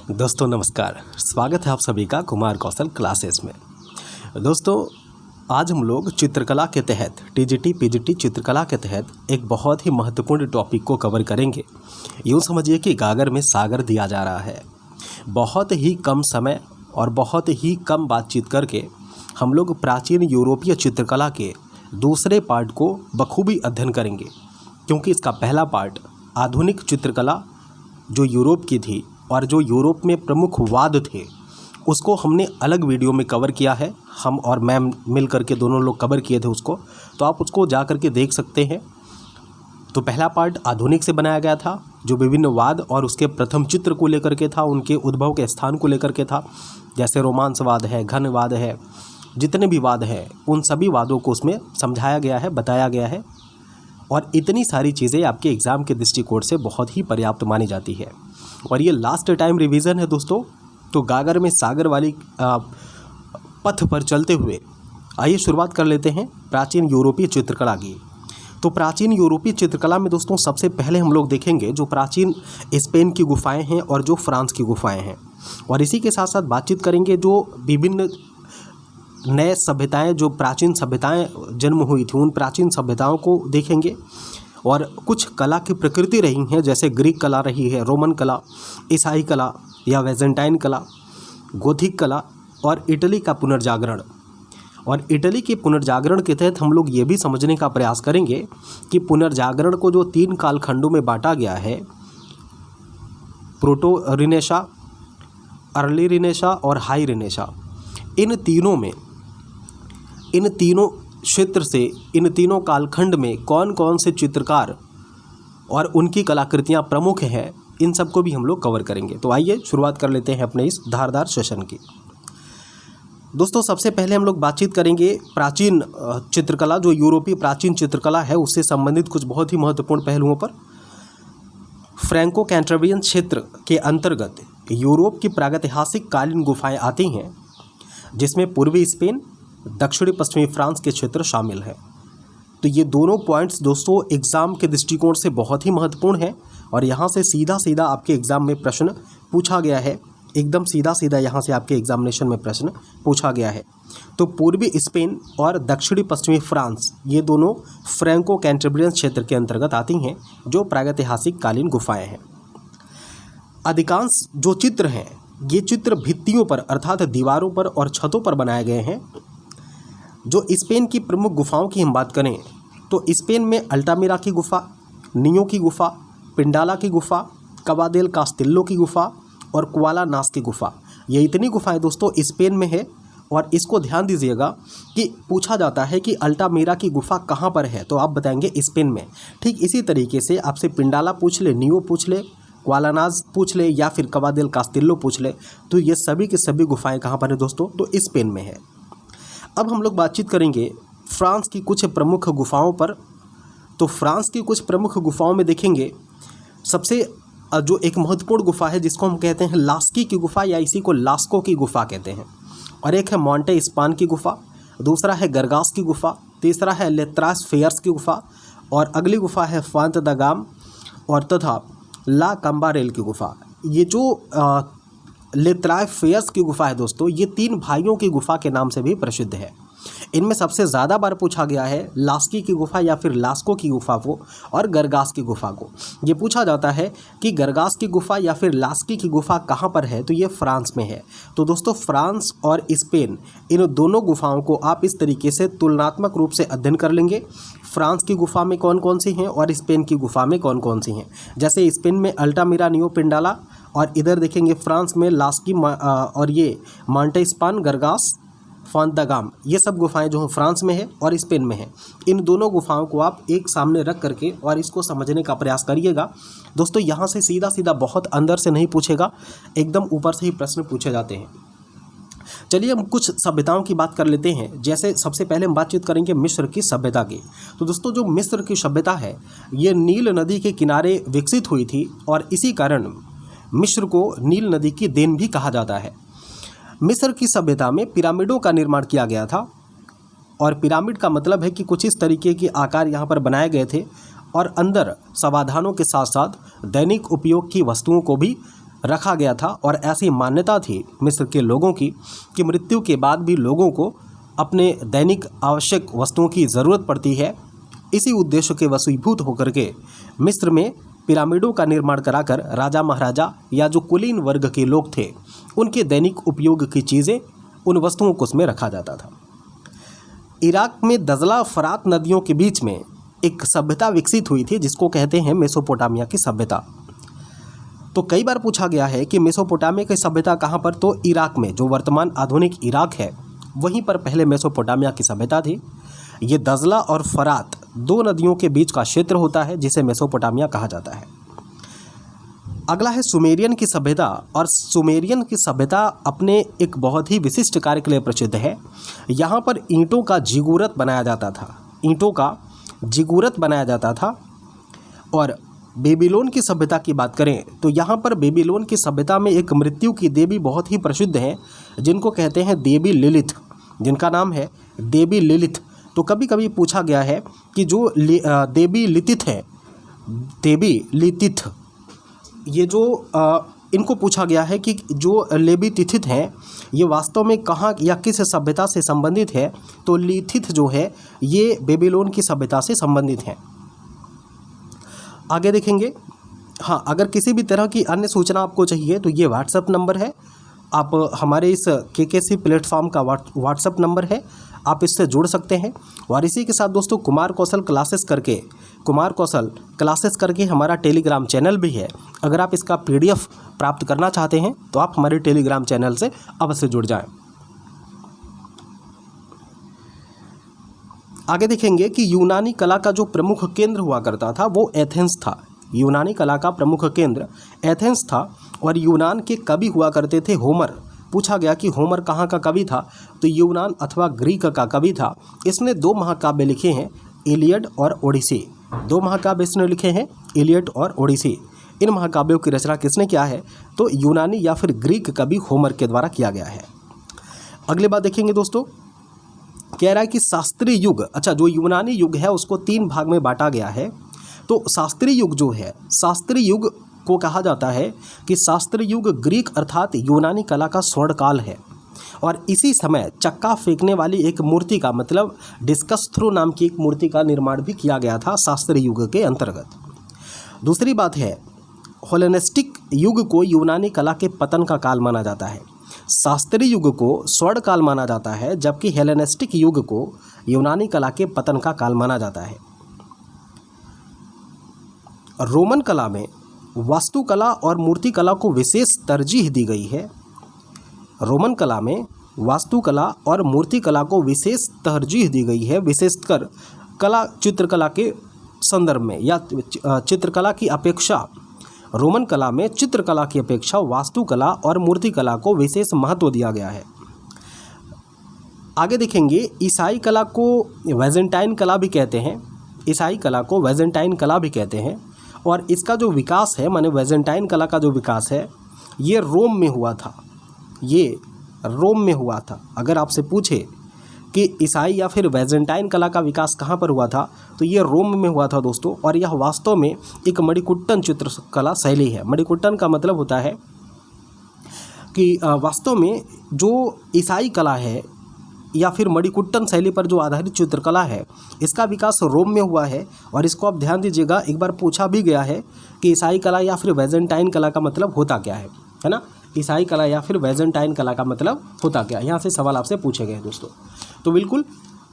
दोस्तों नमस्कार, स्वागत है आप सभी का कुमार कौशल क्लासेस में। दोस्तों आज हम लोग चित्रकला के तहत टीजीटी पीजीटी चित्रकला के तहत एक बहुत ही महत्वपूर्ण टॉपिक को कवर करेंगे। यूँ समझिए कि गागर में सागर दिया जा रहा है। बहुत ही कम समय और बहुत ही कम बातचीत करके हम लोग प्राचीन यूरोपीय चित्रकला के दूसरे पार्ट को बखूबी अध्ययन करेंगे, क्योंकि इसका पहला पार्ट आधुनिक चित्रकला जो यूरोप की थी और जो यूरोप में प्रमुख वाद थे उसको हमने अलग वीडियो में कवर किया है। हम और मैम मिल करके दोनों लोग कवर किए थे उसको, तो आप उसको जा करके देख सकते हैं। तो पहला पार्ट आधुनिक से बनाया गया था, जो विभिन्न वाद और उसके प्रथम चित्र को लेकर के था, उनके उद्भव के स्थान को लेकर के था। जैसे रोमांसवाद है, घनवाद है, जितने भी वाद हैं उन सभी वादों को उसमें समझाया गया है, बताया गया है। और इतनी सारी चीज़ें आपके एग्ज़ाम के दृष्टिकोण से बहुत ही पर्याप्त मानी जाती है। और ये लास्ट टाइम रिवीजन है दोस्तों। तो गागर में सागर वाली पथ पर चलते हुए आइए शुरुआत कर लेते हैं प्राचीन यूरोपीय चित्रकला की। तो प्राचीन यूरोपीय चित्रकला में दोस्तों सबसे पहले हम लोग देखेंगे जो प्राचीन स्पेन की गुफाएं हैं और जो फ्रांस की गुफाएं हैं। और इसी के साथ साथ बातचीत करेंगे जो विभिन्न नए सभ्यताएं, जो प्राचीन सभ्यताएं जन्म हुई थी, उन प्राचीन सभ्यताओं को देखेंगे। और कुछ कला की प्रकृति रही हैं, जैसे ग्रीक कला रही है, रोमन कला, ईसाई कला या वेजेंटाइन कला, गोथिक कला और इटली का पुनर्जागरण। और इटली के पुनर्जागरण के तहत हम लोग ये भी समझने का प्रयास करेंगे कि पुनर्जागरण को जो 3 कालखंडों में बांटा गया है, प्रोटो रिनेशा, अर्ली रिनेशा और हाई रिनेशा, इन तीनों क्षेत्र से, इन तीनों कालखंड में कौन कौन से चित्रकार और उनकी कलाकृतियाँ प्रमुख हैं, इन सब को भी हम लोग कवर करेंगे। तो आइए शुरुआत कर लेते हैं अपने इस धारदार सेशन की। दोस्तों सबसे पहले हम लोग बातचीत करेंगे प्राचीन चित्रकला, जो यूरोपीय प्राचीन चित्रकला है उससे संबंधित कुछ बहुत ही महत्वपूर्ण पहलुओं पर। फ्रैंको कैंटेब्रियन क्षेत्र के अंतर्गत यूरोप की प्रागैतिहासिक कालीन गुफाएँ आती हैं, जिसमें पूर्वी स्पेन, दक्षिणी पश्चिमी फ्रांस के क्षेत्र शामिल हैं। तो ये दोनों पॉइंट्स दोस्तों एग्ज़ाम के दृष्टिकोण से बहुत ही महत्वपूर्ण है और यहाँ से सीधा सीधा आपके एग्ज़ाम में प्रश्न पूछा गया है। एकदम सीधा सीधा यहाँ से आपके एग्जामिनेशन में प्रश्न पूछा गया है। तो पूर्वी स्पेन और दक्षिणी पश्चिमी फ्रांस, ये दोनों फ्रैंको कैंटेब्रियन क्षेत्र के अंतर्गत आती हैं, जो प्रागैतिहासिक कालीन गुफाएँ हैं। अधिकांश जो चित्र हैं ये चित्र भित्तियों पर अर्थात दीवारों पर और छतों पर बनाए गए हैं। जो स्पेन की प्रमुख गुफाओं की हम बात करें तो स्पेन में अल्टामिरा की गुफा, नियो की गुफा, पिंडाला की गुफा, कवा देल कास्तिल्लो की गुफा और कुआला नास की गुफा, ये इतनी गुफाएं दोस्तों स्पेन में है। और इसको ध्यान दीजिएगा कि पूछा जाता है कि अल्टामिरा की गुफा कहाँ पर है, तो आप बताएंगे स्पेन में। ठीक इसी तरीके से आपसे पिंडाला पूछ ले, नियो पूछ ले, कुआला नास पूछ ले या फिर कवा देल कास्तिल्लो पूछ ले, तो ये सभी की सभी गुफाएं कहाँ पर है दोस्तों, तो स्पेन में है। अब हम लोग बातचीत करेंगे फ्रांस की कुछ प्रमुख गुफाओं पर। तो फ्रांस की कुछ प्रमुख गुफाओं में देखेंगे सबसे जो एक महत्वपूर्ण गुफा है जिसको हम कहते हैं लास्की की गुफा या इसी को लास्को की गुफा कहते हैं। और एक है मोंटे स्पान की गुफा, दूसरा है गरगास की गुफा, तीसरा है लेत्रास फेयर्स की गुफा और अगली गुफा है फांत द गाम और तथा ला कम्बारेल की गुफा। ये जो लेत्राय फेयर्स की गुफा है दोस्तों, ये 3 भाइयों की गुफा के नाम से भी प्रसिद्ध है। इनमें सबसे ज़्यादा बार पूछा गया है लास्की की गुफा या फिर लास्को की गुफा को और गरगास की गुफा को। ये पूछा जाता है कि गरगास की गुफा या फिर लास्की की गुफा कहाँ पर है, तो ये फ्रांस में है। तो दोस्तों फ्रांस और स्पेन, इन दोनों गुफाओं को आप इस तरीके से तुलनात्मक रूप से अध्ययन कर लेंगे। फ्रांस की गुफा में कौन कौन सी हैं और स्पेन की गुफा में कौन कौन सी हैं। जैसे स्पेन में अल्टामिरा, नियो, पिंडाला और इधर देखेंगे फ्रांस में लास्की और ये मोंटे स्पान, गरगास, फांत द गाम, ये सब गुफाएं जो हैं फ्रांस में है और स्पेन में है। इन दोनों गुफाओं को आप एक सामने रख करके और इसको समझने का प्रयास करिएगा दोस्तों। यहाँ से सीधा सीधा बहुत अंदर से नहीं पूछेगा, एकदम ऊपर से ही प्रश्न पूछे जाते हैं। चलिए हम कुछ सभ्यताओं की बात कर लेते हैं। जैसे सबसे पहले हम बातचीत करेंगे मिस्र की सभ्यता की। तो दोस्तों जो मिस्र की सभ्यता है ये नील नदी के किनारे विकसित हुई थी और इसी कारण मिस्र को नील नदी की देन भी कहा जाता है। मिस्र की सभ्यता में पिरामिडों का निर्माण किया गया था और पिरामिड का मतलब है कि कुछ इस तरीके के आकार यहाँ पर बनाए गए थे और अंदर समाधानों के साथ साथ दैनिक उपयोग की वस्तुओं को भी रखा गया था और ऐसी मान्यता थी मिस्र के लोगों की कि मृत्यु के बाद भी लोगों को अपने दैनिक आवश्यक वस्तुओं की ज़रूरत पड़ती है। इसी उद्देश्य के वशीभूत होकर के मिस्र में पिरामिडों का निर्माण कराकर राजा महाराजा या जो कुलीन वर्ग के लोग थे उनके दैनिक उपयोग की चीज़ें, उन वस्तुओं को उसमें रखा जाता था। इराक में दजला फरात नदियों के बीच में एक सभ्यता विकसित हुई थी जिसको कहते हैं मेसोपोटामिया की सभ्यता। तो कई बार पूछा गया है कि मेसोपोटामिया की सभ्यता कहाँ पर, तो इराक में, जो वर्तमान आधुनिक इराक है वहीं पर पहले मेसोपोटामिया की सभ्यता थी। ये दजला और फरात दो नदियों के बीच का क्षेत्र होता है जिसे मेसोपोटामिया कहा जाता है। अगला है सुमेरियन की सभ्यता। और सुमेरियन की सभ्यता अपने एक बहुत ही विशिष्ट कार्य के लिए प्रसिद्ध है। यहाँ पर ईंटों का जिगूरत बनाया जाता था, ईंटों का जिगूरत बनाया जाता था। और बेबीलोन की सभ्यता की बात करें तो यहाँ पर बेबीलोन की सभ्यता में एक मृत्यु की देवी बहुत ही प्रसिद्ध हैं जिनको कहते हैं देवी लिलिथ, जिनका नाम है देवी लिलिथ। तो कभी कभी पूछा गया है कि जो देवी लितिथ है, देवी लितिथ, ये जो इनको पूछा गया है कि जो लेबी तिथित हैं ये वास्तव में कहाँ या किस सभ्यता से संबंधित है। तो लिथित जो है ये बेबीलोन की सभ्यता से संबंधित हैं। आगे देखेंगे। हाँ, अगर किसी भी तरह की अन्य सूचना आपको चाहिए तो ये व्हाट्सएप नंबर है, आप हमारे इस केकेसी प्लेटफॉर्म का व्हाट्सएप नंबर है, आप इससे जुड़ सकते हैं। और इसी के साथ दोस्तों कुमार कौशल क्लासेस करके हमारा टेलीग्राम चैनल भी है। अगर आप इसका PDF प्राप्त करना चाहते हैं तो आप हमारे टेलीग्राम चैनल से अवश्य जुड़ जाएं। आगे देखेंगे कि यूनानी कला का जो प्रमुख केंद्र हुआ करता था वो एथेंस था। यूनानी कला का प्रमुख केंद्र एथेंस था और यूनान के कवि हुआ करते थे होमर। पूछा गया कि होमर कहाँ का कवि था, तो यूनान अथवा ग्रीक का कवि था। इसने 2 महाकाव्य लिखे हैं, इलियड और ओडिसी। 2 महाकाव्य इसने लिखे हैं, इलियड और ओडिसी। इन महाकाव्यों की रचना किसने किया है, तो यूनानी या फिर ग्रीक कवि होमर के द्वारा किया गया है। अगली बात देखेंगे दोस्तों, कह रहा है कि शास्त्रीय युग, अच्छा जो यूनानी युग है उसको 3 भाग में बांटा गया है। तो शास्त्रीय युग जो है, शास्त्रीय युग को कहा जाता है कि शास्त्रीय युग ग्रीक अर्थात यूनानी कला का स्वर्णकाल है। और इसी समय चक्का फेंकने वाली एक मूर्ति का, मतलब डिस्कस थ्रो नाम की एक मूर्ति का निर्माण भी किया गया था शास्त्रीय युग के अंतर्गत। दूसरी बात है, हेलेनिस्टिक युग को यूनानी कला के पतन का काल माना जाता है। शास्त्रीय युग को स्वर्ण काल माना जाता है जबकि हेलेनिस्टिक युग को यूनानी कला के पतन का काल माना जाता है। रोमन कला में वास्तुकला और मूर्तिकला को विशेष तरजीह दी गई है। रोमन कला में वास्तुकला और मूर्तिकला को विशेष तरजीह दी गई है, विशेषकर चित्रकला के संदर्भ में या चित्रकला की अपेक्षा रोमन कला में चित्रकला की अपेक्षा वास्तुकला और मूर्तिकला को विशेष महत्व दिया गया है। आगे देखेंगे, ईसाई कला को वेजेंटाइन कला भी कहते हैं। ईसाई कला को वेजेंटाइन कला भी कहते हैं और इसका जो विकास है, माने वेजेंटाइन कला का जो विकास है ये रोम में हुआ था। ये रोम में हुआ था। अगर आपसे पूछे कि ईसाई या फिर वेजेंटाइन कला का विकास कहाँ पर हुआ था, तो ये रोम में हुआ था दोस्तों। और यह वास्तव में एक मणिकुट्टन चित्रकला शैली है। मणिकुट्टन का मतलब होता है कि वास्तव में जो ईसाई कला है या फिर मणिकुट्टन शैली पर जो आधारित चित्रकला है, इसका विकास रोम में हुआ है। और इसको आप ध्यान दीजिएगा, एक बार पूछा भी गया है कि ईसाई कला या फिर वेजेंटाइन कला का मतलब होता क्या है ना। ईसाई कला या फिर वेजेंटाइन कला का मतलब होता क्या, यहाँ से सवाल आपसे पूछे गए हैं दोस्तों। तो बिल्कुल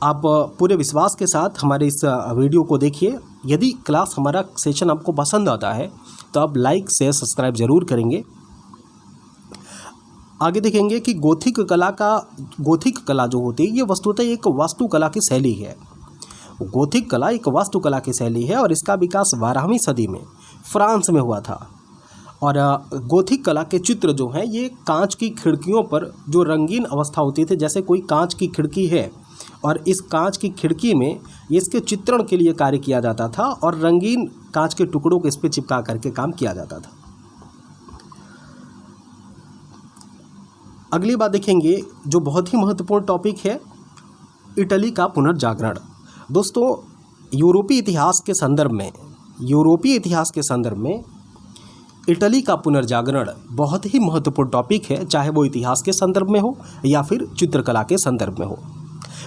आप पूरे विश्वास के साथ हमारे इस वीडियो को देखिए। यदि क्लास हमारा सेशन आपको पसंद आता है तो आप लाइक शेयर सब्सक्राइब ज़रूर करेंगे। आगे देखेंगे कि गोथिक कला जो होती है ये वस्तुतः एक वास्तुकला की शैली है। गोथिक कला एक वास्तुकला की शैली है और इसका विकास 12वीं सदी में फ्रांस में हुआ था। और गोथिक कला के चित्र जो हैं ये कांच की खिड़कियों पर जो रंगीन अवस्था होती थी, जैसे कोई कांच की खिड़की है और इस कांच की खिड़की में इसके चित्रण के लिए कार्य किया जाता था और रंगीन कांच के टुकड़ों को इस पर चिपका करके काम किया जाता था। अगली बात देखेंगे जो बहुत ही महत्वपूर्ण टॉपिक है, इटली का पुनर्जागरण। दोस्तों यूरोपीय इतिहास के संदर्भ में इटली का पुनर्जागरण बहुत ही महत्वपूर्ण टॉपिक है, चाहे वो इतिहास के संदर्भ में हो या फिर चित्रकला के संदर्भ में हो।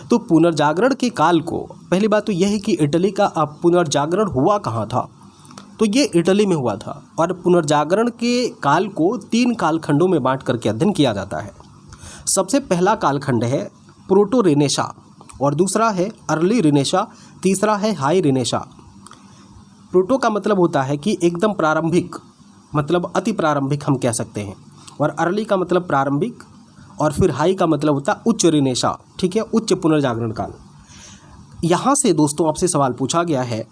तो पुनर्जागरण के काल को, पहली बात तो यह है कि इटली का पुनर्जागरण हुआ कहाँ था, तो ये इटली में हुआ था। और पुनर्जागरण के काल को 3 कालखंडों में बांट करके अध्ययन किया जाता है। सबसे पहला कालखंड है प्रोटो रेनेसा और दूसरा है अर्ली रेनेसा, तीसरा है हाई रेनेसा। प्रोटो का मतलब होता है कि एकदम प्रारंभिक, मतलब अति प्रारंभिक हम कह सकते हैं, और अर्ली का मतलब प्रारंभिक, और फिर हाई का मतलब होता है उच्च रेनेसा, ठीक है, उच्च पुनर्जागरण काल। यहाँ से दोस्तों आपसे सवाल पूछा गया है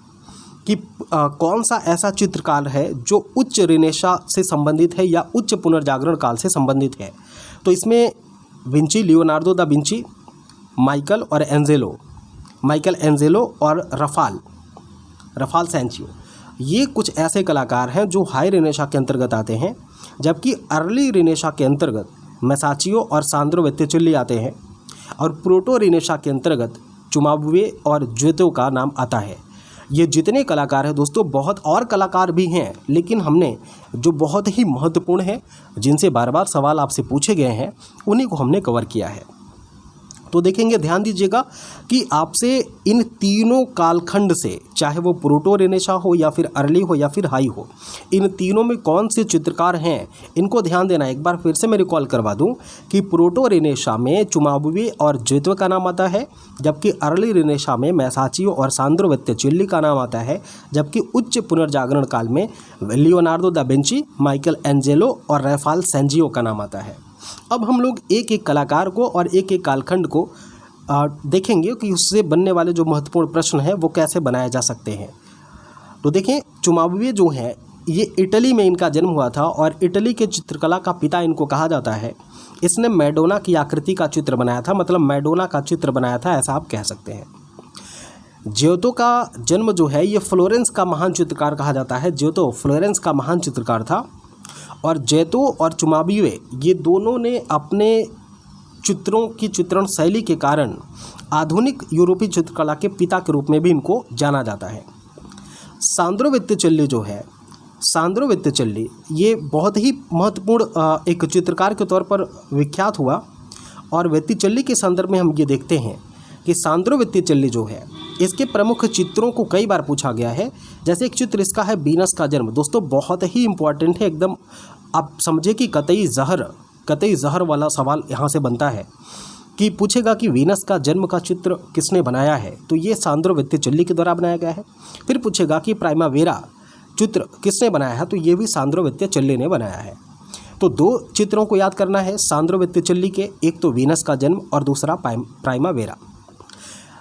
कि कौन सा ऐसा चित्रकार है जो उच्च रेनेसा से संबंधित है या उच्च पुनर्जागरण काल से संबंधित है। तो इसमें Vinci, Leonardo da Vinci, Michael Angelo और रफाल सैंचियो, ये कुछ ऐसे कलाकार हैं जो हाई रेनेसा के अंतर्गत आते हैं, जबकि अर्ली रेनेसा के अंतर्गत मेसाचियो और सांद्रो बोत्तिचेल्ली आते हैं, और प्रोटो रेनेसा के अंतर्गत चुमाबुए और ज्वेतो का नाम आता है। ये जितने कलाकार हैं दोस्तों, बहुत और कलाकार भी हैं, लेकिन हमने जो बहुत ही महत्वपूर्ण है, जिनसे बार बार सवाल आपसे पूछे गए हैं, उन्हीं को हमने कवर किया है। तो देखेंगे, ध्यान दीजिएगा कि आपसे इन तीनों कालखंड से, चाहे वो प्रोटो रेनेसा हो या फिर अर्ली हो या फिर हाई हो, इन तीनों में कौन से चित्रकार हैं, इनको ध्यान देना। एक बार फिर से मैं रिकॉल करवा दूं कि प्रोटो रेनेसा में चुमाबुए और ज्वेतो का नाम आता है, जबकि अर्ली रेनेसा में मेसाचियो और सांद्रो बोत्तिचेल्ली का नाम आता है, जबकि उच्च पुनर्जागरण काल में Leonardo da Vinci, Michael Angelo और रफाल सैंचियो का नाम आता है। अब हम लोग एक एक कलाकार को और एक एक कालखंड को देखेंगे कि उससे बनने वाले जो महत्वपूर्ण प्रश्न हैं वो कैसे बनाए जा सकते हैं। तो देखें, चुमाबुए जो है ये इटली में इनका जन्म हुआ था और इटली के चित्रकला का पिता इनको कहा जाता है। इसने मैडोना की आकृति का चित्र बनाया था, मतलब मैडोना का चित्र बनाया था, ऐसा आप कह सकते हैं। ज्योतो का जन्म जो है ये फ्लोरेंस का महान चित्रकार कहा जाता है। ज्योतो फ्लोरेंस का महान चित्रकार था, और ज्वेतो और चुमाबुए ये दोनों ने अपने चित्रों की चित्रण शैली के कारण आधुनिक यूरोपीय चित्रकला के पिता के रूप में भी इनको जाना जाता है। सांद्रो बोत्तिचेल्ली जो है, सांद्रो बोत्तिचेल्ली ये बहुत ही महत्वपूर्ण एक चित्रकार के तौर पर विख्यात हुआ। और बोत्तिचेल्ली के संदर्भ में हम ये देखते हैं कि सांद्रो बोत्तिचेल्ली जो है, इसके प्रमुख चित्रों को कई बार पूछा गया है। जैसे एक चित्र इसका है वीनस का जन्म, दोस्तों बहुत ही इंपॉर्टेंट है, एकदम आप समझे कि कतई जहर वाला सवाल यहाँ से बनता है कि पूछेगा कि वीनस का जन्म का चित्र किसने बनाया है, तो ये सांद्रो बोत्तिचेल्ली के द्वारा बनाया गया है। फिर पूछेगा कि प्राइमावेरा चित्र किसने बनाया है, तो ये भी सांद्रो बोत्तिचेल्ली ने बनाया है। तो 2 चित्रों को याद करना है सांद्रो बोत्तिचेल्ली के, एक तो वीनस का जन्म और दूसरा प्राइमावेरा।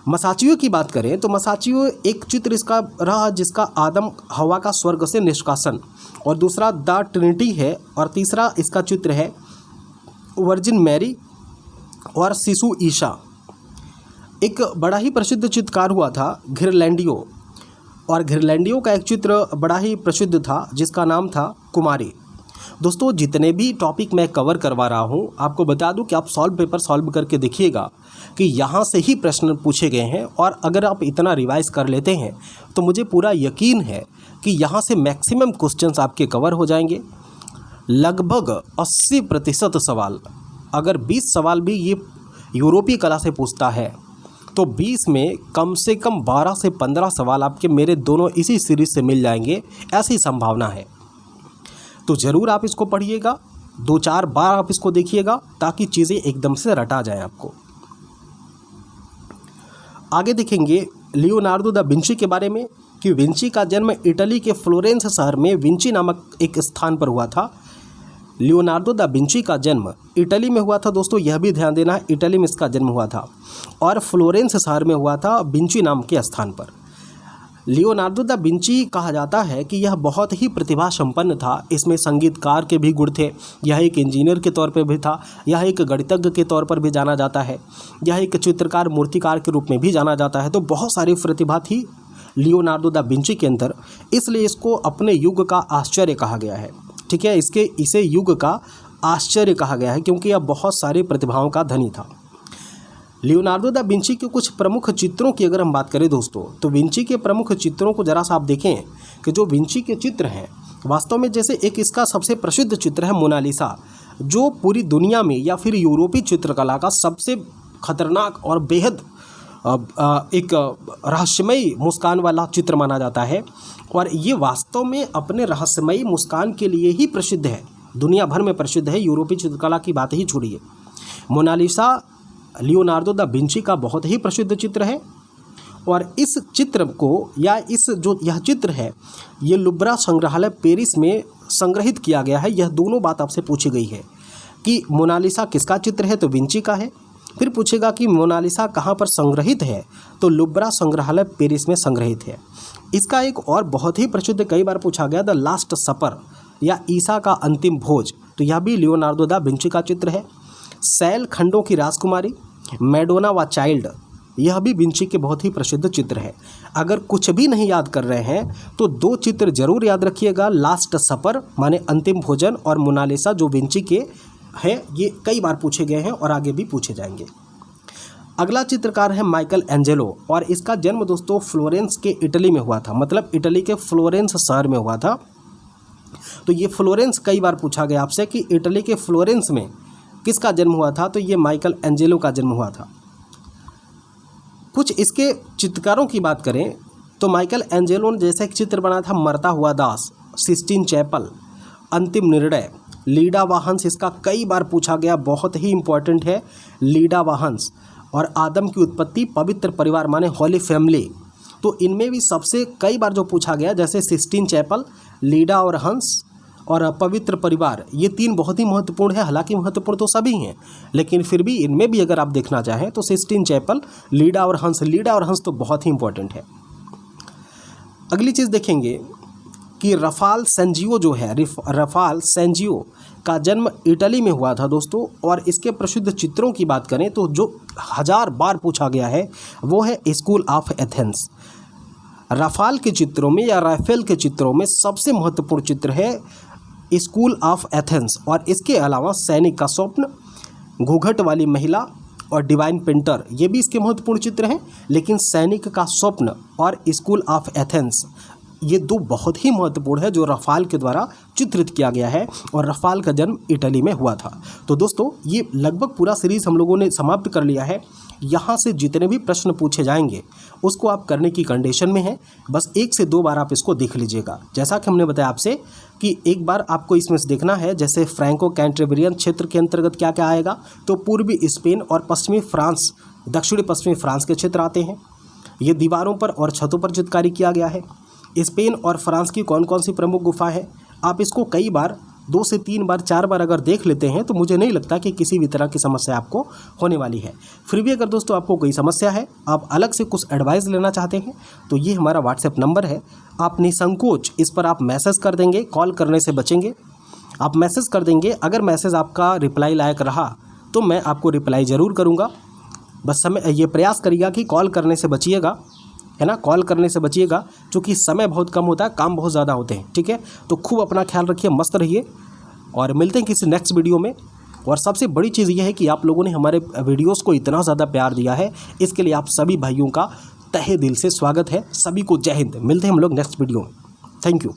मेसाचियो की बात करें तो मेसाचियो एक चित्र इसका रहा जिसका आदम हवा का स्वर्ग से निष्कासन, और दूसरा द ट्रिनिटी है, और तीसरा इसका चित्र है वर्जिन मैरी और शिशु ईशा। एक बड़ा ही प्रसिद्ध चित्रकार हुआ था घिरलैंडियो, और घिरलैंडियो का एक चित्र बड़ा ही प्रसिद्ध था जिसका नाम था कुमारी। दोस्तों जितने भी टॉपिक मैं कवर करवा रहा हूँ, आपको बता दूं कि आप पेपर सॉल्व करके देखिएगा कि यहाँ से ही प्रश्न पूछे गए हैं, और अगर आप इतना रिवाइज कर लेते हैं तो मुझे पूरा यकीन है कि यहाँ से मैक्सिमम क्वेश्चंस आपके कवर हो जाएंगे। लगभग 80% सवाल, अगर 20 सवाल भी ये यूरोपीय कला से पूछता है तो 20 में कम से कम 12 से 15 सवाल आपके मेरे दोनों इसी सीरीज़ से मिल जाएंगे, ऐसी संभावना है। तो ज़रूर आप इसको पढ़िएगा, 2-4 बार आप इसको देखिएगा ताकि चीज़ें एकदम से रटा जाएं आपको। आगे देखेंगे लियोनार्डो दा विंची के बारे में कि विंची का जन्म इटली के फ्लोरेंस शहर में विंची नामक एक स्थान पर हुआ था। लियोनार्डो दा विंची का जन्म इटली में हुआ था दोस्तों, यह भी ध्यान देना है, इटली में इसका जन्म हुआ था, और फ्लोरेंस शहर में हुआ था विंची नाम के स्थान पर। लियोनार्डो दा विंची कहा जाता है कि यह बहुत ही प्रतिभा संपन्न था। इसमें संगीतकार के भी गुण थे, यह एक इंजीनियर के तौर पर भी था, यह एक गणितज्ञ के तौर पर भी जाना जाता है, यह एक चित्रकार मूर्तिकार के रूप में भी जाना जाता है। तो बहुत सारी प्रतिभा थी लियोनार्डो दा विंची के अंदर, इसलिए इसको अपने युग का आश्चर्य कहा गया है। ठीक है, इसे युग का आश्चर्य कहा गया है क्योंकि यह बहुत सारी प्रतिभाओं का धनी था। लियोनार्डो दा विंची के कुछ प्रमुख चित्रों की अगर हम बात करें दोस्तों, तो विंची के प्रमुख चित्रों को ज़रा सा आप देखें कि जो विंची के चित्र हैं वास्तव में जैसे एक इसका सबसे प्रसिद्ध चित्र है मोनालिसा, जो पूरी दुनिया में या फिर यूरोपीय चित्रकला का सबसे खतरनाक और बेहद एक रहस्यमयी मुस्कान वाला चित्र माना जाता है। और ये वास्तव में अपने रहस्यमयी मुस्कान के लिए ही प्रसिद्ध है, दुनिया भर में प्रसिद्ध है, यूरोपीय चित्रकला की बात ही छोड़िए। मोनालिसा लियोनार्डो दा विंची का बहुत ही प्रसिद्ध चित्र है। और इस चित्र को या इस जो यह चित्र है ये लुब्रा संग्रहालय पेरिस में संग्रहित किया गया है। यह दोनों बात आपसे पूछी गई है कि मोनालिसा किसका चित्र है, तो विंची का है। फिर पूछेगा कि मोनालिसा कहाँ पर संग्रहित है, तो लुब्रा संग्रहालय पेरिस में संग्रहित है। इसका एक और बहुत ही प्रसिद्ध कई बार पूछा गया द लास्ट सपर या ईसा का अंतिम भोज, तो यह भी लियोनार्डो दा विंची का चित्र है। सैल खंडों की राजकुमारी, मैडोना व चाइल्ड, यह भी विंची के बहुत ही प्रसिद्ध चित्र है। अगर कुछ भी नहीं याद कर रहे हैं तो दो चित्र जरूर याद रखिएगा, लास्ट सपर माने अंतिम भोजन और मोनालिसा जो विंची के है। ये कई बार पूछे गए हैं और आगे भी पूछे जाएंगे। अगला चित्रकार है माइकल एंजेलो और इसका जन्म दोस्तों फ्लोरेंस के इटली में हुआ था, मतलब इटली के फ्लोरेंस शहर में हुआ था। तो ये फ्लोरेंस कई बार पूछा गया आपसे कि इटली के फ्लोरेंस में किसका जन्म हुआ था, तो ये माइकल एंजेलो का जन्म हुआ था। कुछ इसके चित्रकारों की बात करें तो माइकल एंजेलो ने जैसे एक चित्र बना था मरता हुआ दास, सिस्टीन चैपल, अंतिम निर्णय, लीडा वाहंस, इसका कई बार पूछा गया, बहुत ही इंपॉर्टेंट है लीडा वाहंस, और आदम की उत्पत्ति, पवित्र परिवार माने हॉली फैमिली। तो इनमें भी सबसे कई बार जो पूछा गया जैसे सिस्टीन चैपल, लीडा और हंस और पवित्र परिवार, ये तीन बहुत ही महत्वपूर्ण है। हालांकि महत्वपूर्ण तो सभी हैं, लेकिन फिर भी इनमें भी अगर आप देखना चाहें तो सिस्टीन चैपल, लीडा और हंस तो बहुत ही इंपॉर्टेंट है। अगली चीज़ देखेंगे कि रफाल सेंजियो जो है, रफाल सेंजियो का जन्म इटली में हुआ था दोस्तों। और इसके प्रसिद्ध चित्रों की बात करें तो जो 1000 बार पूछा गया है वो है स्कूल ऑफ एथेंस। रफाल के चित्रों में या राफेल के चित्रों में सबसे महत्वपूर्ण चित्र है स्कूल ऑफ एथेंस। और इसके अलावा सैनिक का स्वप्न, घूंघट वाली महिला और डिवाइन पेंटर, ये भी इसके महत्वपूर्ण चित्र हैं। लेकिन सैनिक का स्वप्न और स्कूल ऑफ एथेंस ये दो बहुत ही महत्वपूर्ण है जो रफाल के द्वारा चित्रित किया गया है। और रफाल का जन्म इटली में हुआ था। तो दोस्तों ये लगभग पूरा सीरीज़ हम लोगों ने समाप्त कर लिया है। यहाँ से जितने भी प्रश्न पूछे जाएंगे उसको आप करने की कंडीशन में है, बस 1 से 2 बार आप इसको देख लीजिएगा। जैसा कि हमने बताया आपसे कि एक बार आपको इसमें से देखना है, जैसे फ्रैंको कैंटेब्रियन क्षेत्र के अंतर्गत क्या क्या आएगा, तो पूर्वी स्पेन और पश्चिमी फ्रांस, दक्षिणी पश्चिमी फ्रांस के क्षेत्र आते हैं। ये दीवारों पर और छतों पर चित्रकारी किया गया है। स्पेन और फ्रांस की कौन कौन सी प्रमुख गुफा है, आप इसको कई बार 2 से 3 बार 4 बार अगर देख लेते हैं तो मुझे नहीं लगता कि किसी भी तरह की समस्या आपको होने वाली है। फिर भी अगर दोस्तों आपको कोई समस्या है, आप अलग से कुछ एडवाइस लेना चाहते हैं, तो ये हमारा व्हाट्सएप नंबर है, आप निसंकोच इस पर आप मैसेज कर देंगे, कॉल करने से बचेंगे। आप मैसेज कर देंगे, अगर मैसेज आपका रिप्लाई लायक रहा तो मैं आपको रिप्लाई ज़रूर करूँगा। बस समय ये प्रयास करिएगा कि कॉल करने से बचिएगा, है ना, कॉल करने से बचिएगा, क्योंकि समय बहुत कम होता है, काम बहुत ज़्यादा होते हैं। ठीक है, तो खूब अपना ख्याल रखिए, मस्त रहिए और मिलते हैं किसी नेक्स्ट वीडियो में। और सबसे बड़ी चीज़ ये है कि आप लोगों ने हमारे वीडियोस को इतना ज़्यादा प्यार दिया है, इसके लिए आप सभी भाइयों का तहे दिल से स्वागत है। सभी को जय हिंद। मिलते हैं हम लोग नेक्स्ट वीडियो में। Thank you.